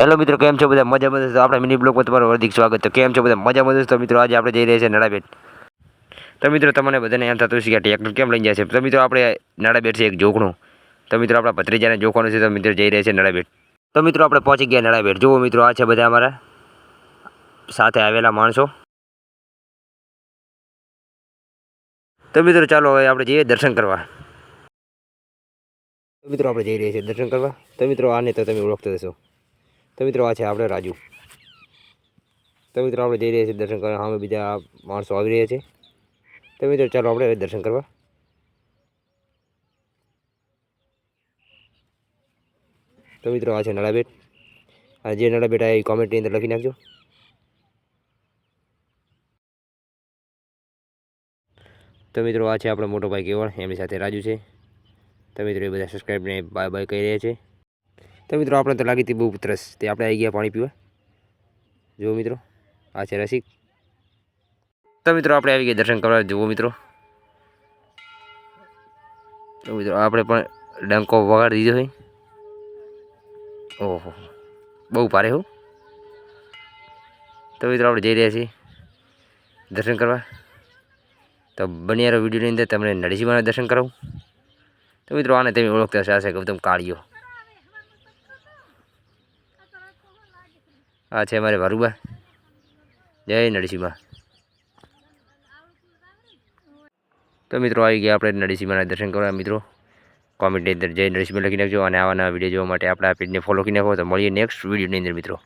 Hello મિત્રો, કેમ છો બધા? મજામાં છો? તો આપણા મિની બ્લોગમાં તમારું હાર્દિક સ્વાગત. તો કેમ છો બધા? મજામાં છો? તો મિત્રો આજે આપણે જઈ રહ્યા છીએ નાડાબેટ. તો મિત્રો તમને બધાને એમ થતું હશે કે ટ્રેક્ટર કેમ લઈ જાય છે. તો મિત્રો આપણે નાડાબેટ છે એક જોખણું. તો મિત્રો આપણા ભત્રીજાને જોખવાનું છે. તો મિત્રો જઈ રહ્યા છે નાડાબેટ. તો મિત્રો આપણે પહોંચી ગયા નાડાબેટ. જુઓ મિત્રો, આ છે બધા અમારા સાથે આવેલા માણસો. તો મિત્રો ચાલો હવે આપણે જઈએ દર્શન કરવા. તો મિત્રો આપણે જઈ રહ્યા છીએ દર્શન કરવા. તો મિત્રો આને તો તમે ઓળખતા હશો. તો મિત્રો આ છે આપણે રાજુ. તો મિત્રો આપણે જઈ રહ્યા છીએ દર્શન કરવા. સામે બીજા માણસો આવી રહ્યા છે. તો મિત્રો ચાલો આપણે હવે દર્શન કરવા. તો મિત્રો આ છે નાડાબેટ. આ જે નાડાબેટ આ કોમેન્ટની અંદર લખી નાખજો. તો મિત્રો આ છે આપણો મોટો ભાઈ કેવળ, એમની સાથે રાજુ છે. તો મિત્રો એ બધા સબસ્ક્રાઈબને બાય બાય કહી રહ્યા છે. તો મિત્રો આપણે તો લાગી હતી બહુ તરસ, તે આપણે આવી ગયા પાણી પીવા. જુઓ મિત્રો, આ છે રસિક. તો મિત્રો આપણે આવી ગયા દર્શન કરવા. જુઓ મિત્રો, તો મિત્રો આપણે પણ ડંકો વગાડી દીધો છે. ઓહો, બહુ ભારે હો. તો મિત્રો આપણે જઈ રહ્યા છીએ દર્શન કરવા. તો બન્યારો વિડીયોની અંદર તમને નરસિંહાના દર્શન કરાવું. તો મિત્રો આને તમે ઓળખતા હશે, ગૌતમ કાળિયો. આ છે અમારે વારુબા. જય નરસિંહા. તો મિત્રો આવી ગયા આપણે નરસિંહાના દર્શન કરવા. મિત્રો કોમેન્ટની અંદર જય નરસિંહ લખી નાખજો અને આવા નવા વિડીયો જોવા માટે આપણા પેજને ફોલો કરી નાખો. તો મળીએ નેક્સ્ટ વિડીયોની અંદર મિત્રો.